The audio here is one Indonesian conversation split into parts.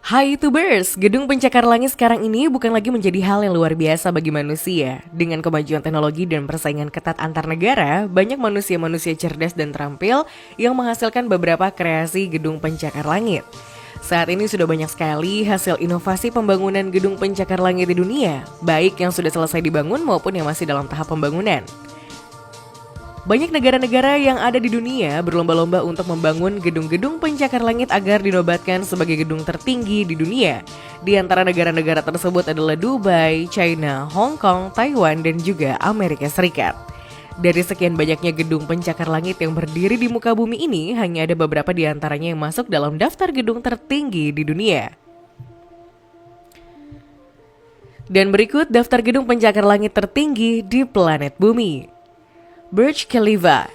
Hai Tubers, gedung pencakar langit sekarang ini bukan lagi menjadi hal yang luar biasa bagi manusia. Dengan kemajuan teknologi dan persaingan ketat antar negara, banyak manusia-manusia cerdas dan terampil yang menghasilkan beberapa kreasi gedung pencakar langit. Saat ini sudah banyak sekali hasil inovasi pembangunan gedung pencakar langit di dunia, baik yang sudah selesai dibangun maupun yang masih dalam tahap pembangunan. Banyak negara-negara yang ada di dunia berlomba-lomba untuk membangun gedung-gedung pencakar langit agar dinobatkan sebagai gedung tertinggi di dunia. Di antara negara-negara tersebut adalah Dubai, China, Hong Kong, Taiwan, dan juga Amerika Serikat. Dari sekian banyaknya gedung pencakar langit yang berdiri di muka bumi ini, hanya ada beberapa di antaranya yang masuk dalam daftar gedung tertinggi di dunia. Dan berikut daftar gedung pencakar langit tertinggi di planet bumi. Burj Khalifa.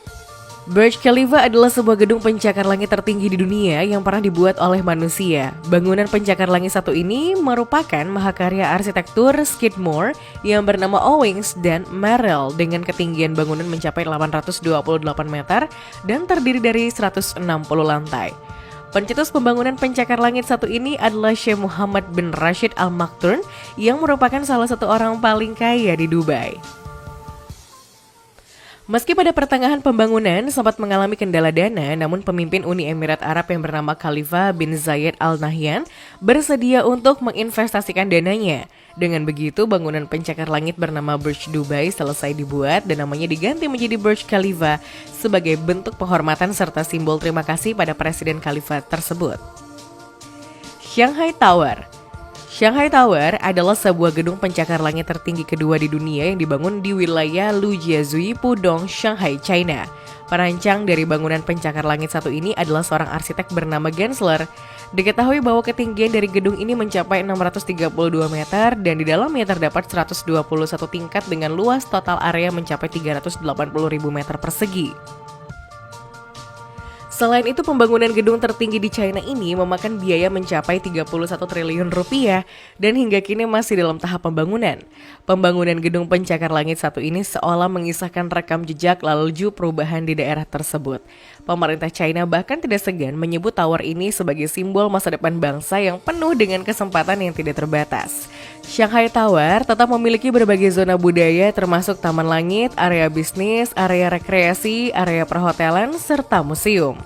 Burj Khalifa adalah sebuah gedung pencakar langit tertinggi di dunia yang pernah dibuat oleh manusia. Bangunan pencakar langit satu ini merupakan mahakarya arsitektur Skidmore yang bernama Owings dan Merrill dengan ketinggian bangunan mencapai 828 meter dan terdiri dari 160 lantai. Pencetus pembangunan pencakar langit satu ini adalah Sheikh Muhammad bin Rashid Al Maktoum yang merupakan salah satu orang paling kaya di Dubai. Meski pada pertengahan pembangunan sempat mengalami kendala dana, namun pemimpin Uni Emirat Arab yang bernama Khalifa bin Zayed Al Nahyan bersedia untuk menginvestasikan dananya. Dengan begitu, bangunan pencakar langit bernama Burj Dubai selesai dibuat dan namanya diganti menjadi Burj Khalifa sebagai bentuk penghormatan serta simbol terima kasih pada Presiden Khalifa tersebut. Shanghai Tower. Shanghai Tower adalah sebuah gedung pencakar langit tertinggi kedua di dunia yang dibangun di wilayah Lujiazui, Pudong, Shanghai, China. Perancang dari bangunan pencakar langit satu ini adalah seorang arsitek bernama Gensler. Diketahui bahwa ketinggian dari gedung ini mencapai 632 meter dan di dalamnya terdapat 121 tingkat dengan luas total area mencapai 380.000 meter persegi. Selain itu, pembangunan gedung tertinggi di China ini memakan biaya mencapai 31 triliun rupiah dan hingga kini masih dalam tahap pembangunan. Pembangunan gedung pencakar langit satu ini seolah mengisahkan rekam jejak laju perubahan di daerah tersebut. Pemerintah China bahkan tidak segan menyebut tower ini sebagai simbol masa depan bangsa yang penuh dengan kesempatan yang tidak terbatas. Shanghai Tower tetap memiliki berbagai zona budaya termasuk taman langit, area bisnis, area rekreasi, area perhotelan, serta museum.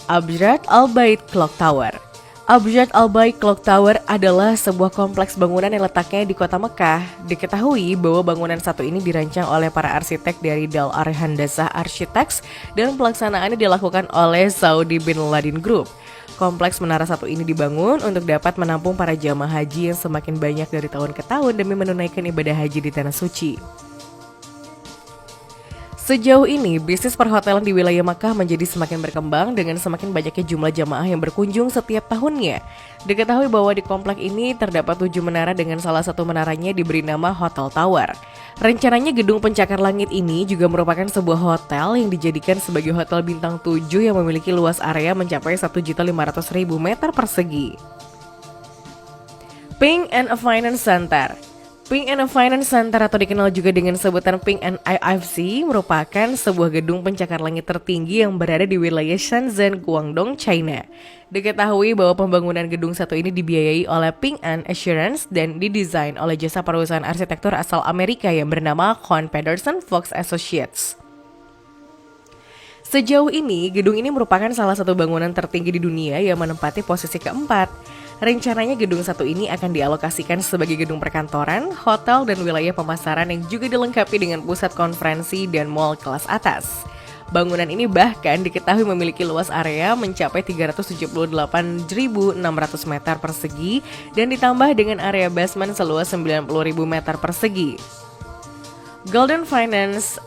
Abjad Al Bait Clock Tower. Abjad Al Bait Clock Tower adalah sebuah kompleks bangunan yang letaknya di kota Mekah. Diketahui bahwa bangunan satu ini dirancang oleh para arsitek dari Dal Arhandasah Architects dan pelaksanaannya dilakukan oleh Saudi bin Laden Group. Kompleks menara satu ini dibangun untuk dapat menampung para jamaah haji yang semakin banyak dari tahun ke tahun demi menunaikan ibadah haji di Tanah Suci. Sejauh ini, bisnis perhotelan di wilayah Makkah menjadi semakin berkembang dengan semakin banyaknya jumlah jamaah yang berkunjung setiap tahunnya. Diketahui bahwa di komplek ini terdapat 7 menara dengan salah satu menaranya diberi nama Hotel Tower. Rencananya gedung pencakar langit ini juga merupakan sebuah hotel yang dijadikan sebagai hotel bintang 7 yang memiliki luas area mencapai 1.500.000 meter persegi. Ping and Finance Center. Ping and Finance Center atau dikenal juga dengan sebutan Ping and IFC merupakan sebuah gedung pencakar langit tertinggi yang berada di wilayah Shenzhen, Guangdong, China. Diketahui bahwa pembangunan gedung satu ini dibiayai oleh Ping and Assurance dan didesain oleh jasa perusahaan arsitektur asal Amerika yang bernama Kohn Pedersen Fox Associates. Sejauh ini, gedung ini merupakan salah satu bangunan tertinggi di dunia yang menempati posisi keempat. Rencananya gedung satu ini akan dialokasikan sebagai gedung perkantoran, hotel, dan wilayah pemasaran yang juga dilengkapi dengan pusat konferensi dan mall kelas atas. Bangunan ini bahkan diketahui memiliki luas area mencapai 378.600 meter persegi dan ditambah dengan area basement seluas 90.000 meter persegi. Golden Finance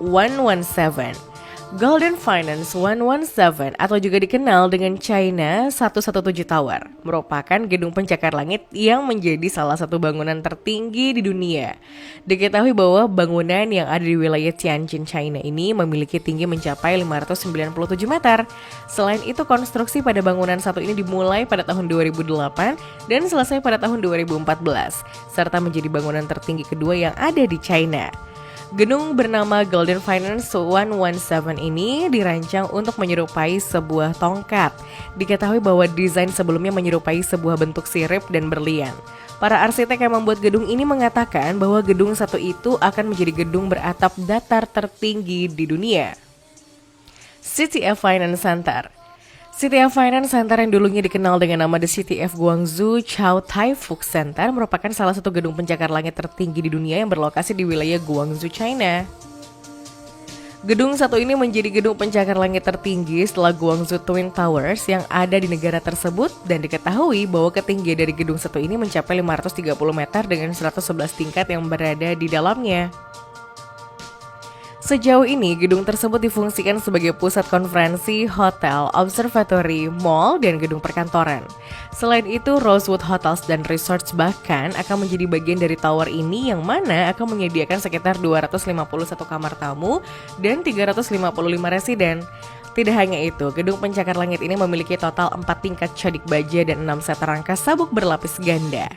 117. Golden Finance 117 atau juga dikenal dengan China 117 Tower merupakan gedung pencakar langit yang menjadi salah satu bangunan tertinggi di dunia. Diketahui bahwa bangunan yang ada di wilayah Tianjin, China ini memiliki tinggi mencapai 597 meter. Selain itu, konstruksi pada bangunan satu ini dimulai pada tahun 2008 dan selesai pada tahun 2014, serta menjadi bangunan tertinggi kedua yang ada di China. Gedung bernama Golden Finance 117 ini dirancang untuk menyerupai sebuah tongkat. Diketahui bahwa desain sebelumnya menyerupai sebuah bentuk sirip dan berlian. Para arsitek yang membuat gedung ini mengatakan bahwa gedung satu itu akan menjadi gedung beratap datar tertinggi di dunia. CTF Finance Center. CTF Finance Center yang dulunya dikenal dengan nama The CTF Guangzhou Chow Tai Fook Center merupakan salah satu gedung pencakar langit tertinggi di dunia yang berlokasi di wilayah Guangzhou, China. Gedung satu ini menjadi gedung pencakar langit tertinggi setelah Guangzhou Twin Towers yang ada di negara tersebut dan diketahui bahwa ketinggian dari gedung satu ini mencapai 530 meter dengan 111 tingkat yang berada di dalamnya. Sejauh ini, gedung tersebut difungsikan sebagai pusat konferensi, hotel, observatory, mall, dan gedung perkantoran. Selain itu, Rosewood Hotels dan Resorts bahkan akan menjadi bagian dari tower ini yang mana akan menyediakan sekitar 251 kamar tamu dan 355 residen. Tidak hanya itu, gedung pencakar langit ini memiliki total 4 tingkat cadik baja dan 6 set rangka sabuk berlapis ganda.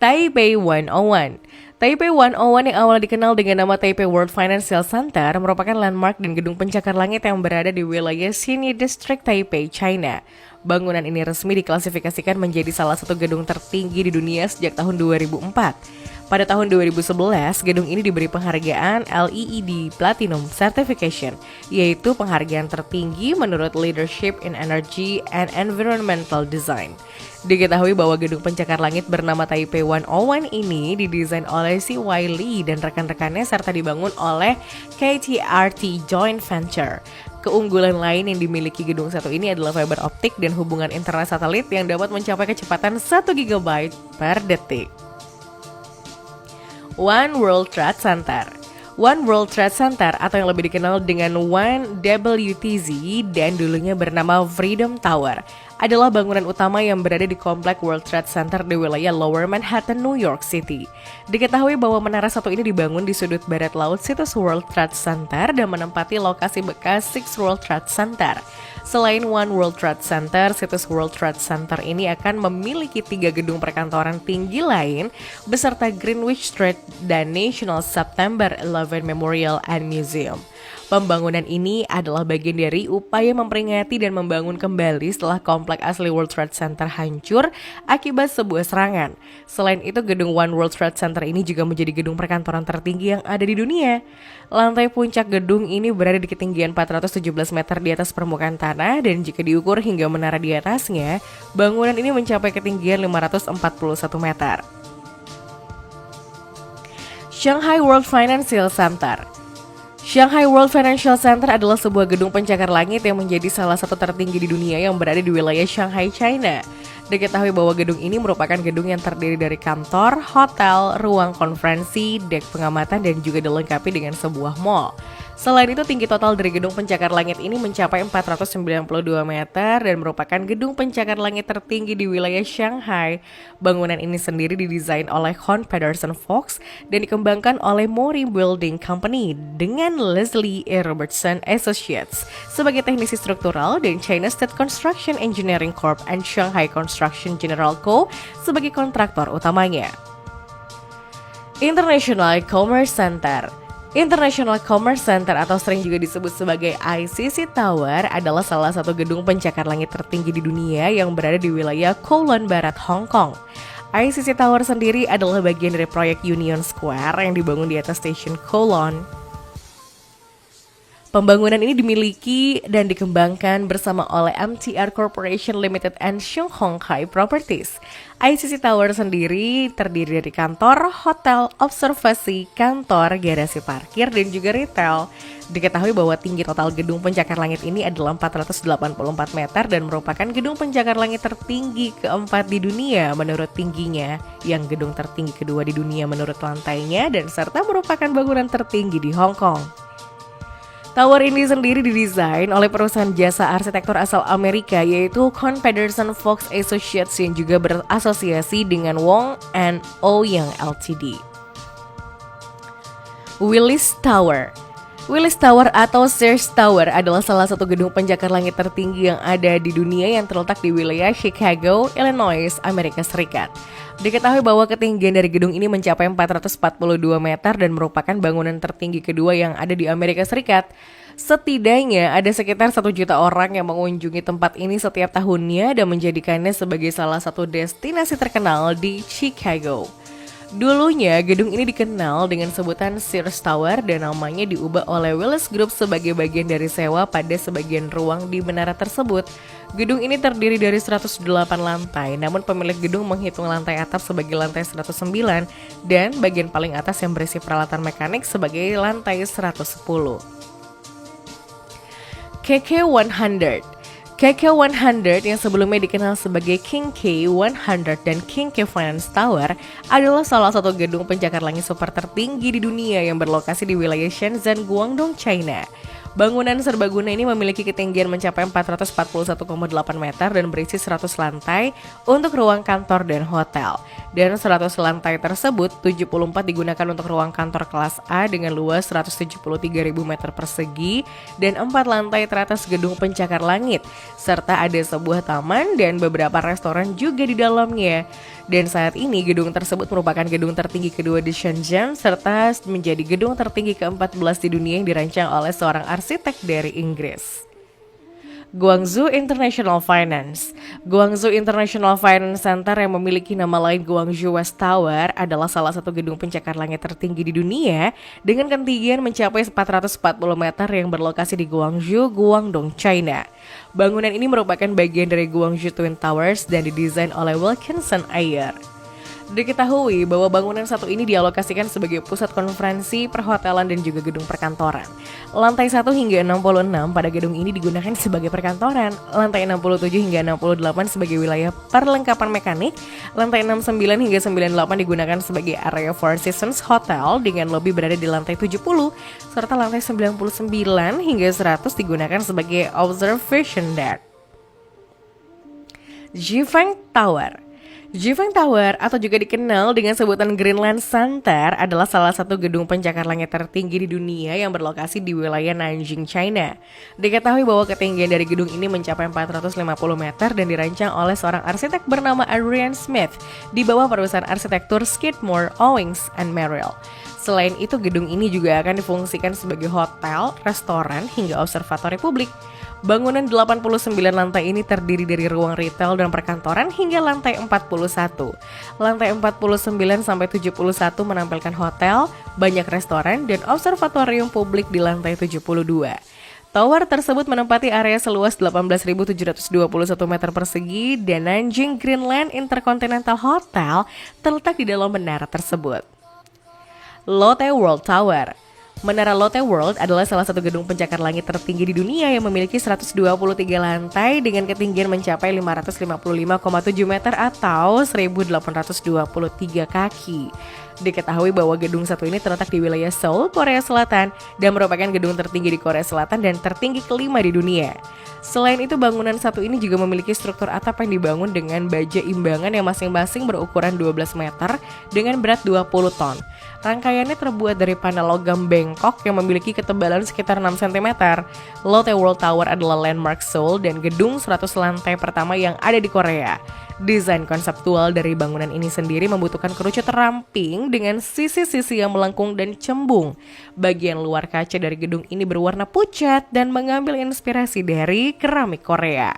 Taipei 101. Taipei 101 yang awalnya dikenal dengan nama Taipei World Financial Center merupakan landmark dan gedung pencakar langit yang berada di wilayah Xinyi District, Taipei, China. Bangunan ini resmi diklasifikasikan menjadi salah satu gedung tertinggi di dunia sejak tahun 2004. Pada tahun 2011, gedung ini diberi penghargaan LEED Platinum Certification, yaitu penghargaan tertinggi menurut Leadership in Energy and Environmental Design. Diketahui bahwa gedung pencakar langit bernama Taipei 101 ini didesain oleh C.Y. Lee dan rekan-rekannya serta dibangun oleh KTRT Joint Venture. Keunggulan lain yang dimiliki gedung satu ini adalah fiber optik dan hubungan internet satelit yang dapat mencapai kecepatan 1 GB per detik. One World Trade Center. One World Trade Center atau yang lebih dikenal dengan One WTZ dan dulunya bernama Freedom Tower adalah bangunan utama yang berada di komplek World Trade Center di wilayah Lower Manhattan, New York City. Diketahui bahwa menara satu ini dibangun di sudut barat laut situs World Trade Center dan menempati lokasi bekas Six World Trade Center. Selain One World Trade Center, situs World Trade Center ini akan memiliki 3 gedung perkantoran tinggi lain beserta Greenwich Street dan National September 11 Memorial and Museum. Pembangunan ini adalah bagian dari upaya memperingati dan membangun kembali setelah komplek asli World Trade Center hancur akibat sebuah serangan. Selain itu, gedung One World Trade Center ini juga menjadi gedung perkantoran tertinggi yang ada di dunia. Lantai puncak gedung ini berada di ketinggian 417 meter di atas permukaan tanah dan jika diukur hingga menara di atasnya, bangunan ini mencapai ketinggian 541 meter. Shanghai World Financial Center. Shanghai World Financial Center adalah sebuah gedung pencakar langit yang menjadi salah satu tertinggi di dunia yang berada di wilayah Shanghai, China. Diketahui bahwa gedung ini merupakan gedung yang terdiri dari kantor, hotel, ruang konferensi, dek pengamatan, dan juga dilengkapi dengan sebuah mall. Selain itu, tinggi total dari gedung pencakar langit ini mencapai 492 meter dan merupakan gedung pencakar langit tertinggi di wilayah Shanghai. Bangunan ini sendiri didesain oleh Kohn Pedersen Fox dan dikembangkan oleh Mori Building Company dengan Leslie E. Robertson Associates sebagai teknisi struktural dan China State Construction Engineering Corp and Shanghai Construction General Co. sebagai kontraktor utamanya. International Commerce Center. International Commerce Center atau sering juga disebut sebagai ICC Tower adalah salah satu gedung pencakar langit tertinggi di dunia yang berada di wilayah Kowloon Barat, Hong Kong. ICC Tower sendiri adalah bagian dari proyek Union Square yang dibangun di atas stasiun Kowloon. Pembangunan ini dimiliki dan dikembangkan bersama oleh MTR Corporation Limited and Shanghai Properties. ICC Tower sendiri terdiri dari kantor, hotel, observasi, kantor, garasi parkir, dan juga retail. Diketahui bahwa tinggi total gedung pencakar langit ini adalah 484 meter dan merupakan gedung pencakar langit tertinggi keempat di dunia menurut tingginya, yang gedung tertinggi kedua di dunia menurut lantainya, dan serta merupakan bangunan tertinggi di Hong Kong. Tower ini sendiri didesain oleh perusahaan jasa arsitektur asal Amerika yaitu Kohn Pedersen Fox Associates yang juga berasosiasi dengan Wong & Ouyang Ltd. Willis Tower. Willis Tower atau Sears Tower adalah salah satu gedung pencakar langit tertinggi yang ada di dunia yang terletak di wilayah Chicago, Illinois, Amerika Serikat. Diketahui bahwa ketinggian dari gedung ini mencapai 442 meter dan merupakan bangunan tertinggi kedua yang ada di Amerika Serikat. Setidaknya ada sekitar 1 juta orang yang mengunjungi tempat ini setiap tahunnya dan menjadikannya sebagai salah satu destinasi terkenal di Chicago. Dulunya, gedung ini dikenal dengan sebutan Sears Tower dan namanya diubah oleh Willis Group sebagai bagian dari sewa pada sebagian ruang di menara tersebut. Gedung ini terdiri dari 108 lantai, namun pemilik gedung menghitung lantai atap sebagai lantai 109 dan bagian paling atas yang berisi peralatan mekanik sebagai lantai 110. KK100 KK100 yang sebelumnya dikenal sebagai King K100 dan King K Finance Tower adalah salah satu gedung pencakar langit super tertinggi di dunia yang berlokasi di wilayah Shenzhen, Guangdong, China. Bangunan serbaguna ini memiliki ketinggian mencapai 441,8 meter dan berisi 100 lantai untuk ruang kantor dan hotel. Dan 100 lantai tersebut, 74 digunakan untuk ruang kantor kelas A dengan luas 173.000 meter persegi dan 4 lantai teratas gedung pencakar langit, serta ada sebuah taman dan beberapa restoran juga di dalamnya. Dan saat ini gedung tersebut merupakan gedung tertinggi kedua di Shenzhen serta menjadi gedung tertinggi ke-14 di dunia yang dirancang oleh seorang arsitek dari Inggris. Guangzhou International Finance Guangzhou International Finance Center yang memiliki nama lain Guangzhou West Tower adalah salah satu gedung pencakar langit tertinggi di dunia dengan ketinggian mencapai 440 meter yang berlokasi di Guangzhou, Guangdong, China. Bangunan ini merupakan bagian dari Guangzhou Twin Towers dan didesain oleh Wilkinson Ayer. Diketahui bahwa bangunan satu ini dialokasikan sebagai pusat konferensi, perhotelan, dan juga gedung perkantoran. Lantai 1 hingga 66 pada gedung ini digunakan sebagai perkantoran, lantai 67 hingga 68 sebagai wilayah perlengkapan mekanik, lantai 69 hingga 98 digunakan sebagai area Four Seasons Hotel dengan lobi berada di lantai 70, serta lantai 99 hingga 100 digunakan sebagai observation deck. Jifeng Tower atau juga dikenal dengan sebutan Greenland Center adalah salah satu gedung pencakar langit tertinggi di dunia yang berlokasi di wilayah Nanjing, China. Diketahui bahwa ketinggian dari gedung ini mencapai 450 meter dan dirancang oleh seorang arsitek bernama Adrian Smith di bawah perusahaan arsitektur Skidmore, Owings and Merrill. Selain itu, gedung ini juga akan difungsikan sebagai hotel, restoran, hingga observatori publik. Bangunan 89 lantai ini terdiri dari ruang retail dan perkantoran hingga lantai 41. Lantai 49 sampai 71 menampilkan hotel, banyak restoran, dan observatorium publik di lantai 72. Tower tersebut menempati area seluas 18.721 meter persegi dan Nanjing Greenland Intercontinental Hotel terletak di dalam menara tersebut. Lotte World Tower. Menara Lotte World adalah salah satu gedung pencakar langit tertinggi di dunia yang memiliki 123 lantai dengan ketinggian mencapai 555,7 meter atau 1.823 kaki. Diketahui bahwa gedung satu ini terletak di wilayah Seoul, Korea Selatan dan merupakan gedung tertinggi di Korea Selatan dan tertinggi kelima di dunia. Selain itu, bangunan satu ini juga memiliki struktur atap yang dibangun dengan baja imbangan yang masing-masing berukuran 12 meter dengan berat 20 ton. Rangkaiannya terbuat dari panel logam bengkok yang memiliki ketebalan sekitar 6 cm. Lotte World Tower adalah landmark Seoul dan gedung 100 lantai pertama yang ada di Korea. Desain konseptual dari bangunan ini sendiri membutuhkan kerucut ramping dengan sisi-sisi yang melengkung dan cembung. Bagian luar kaca dari gedung ini berwarna pucat dan mengambil inspirasi dari keramik Korea.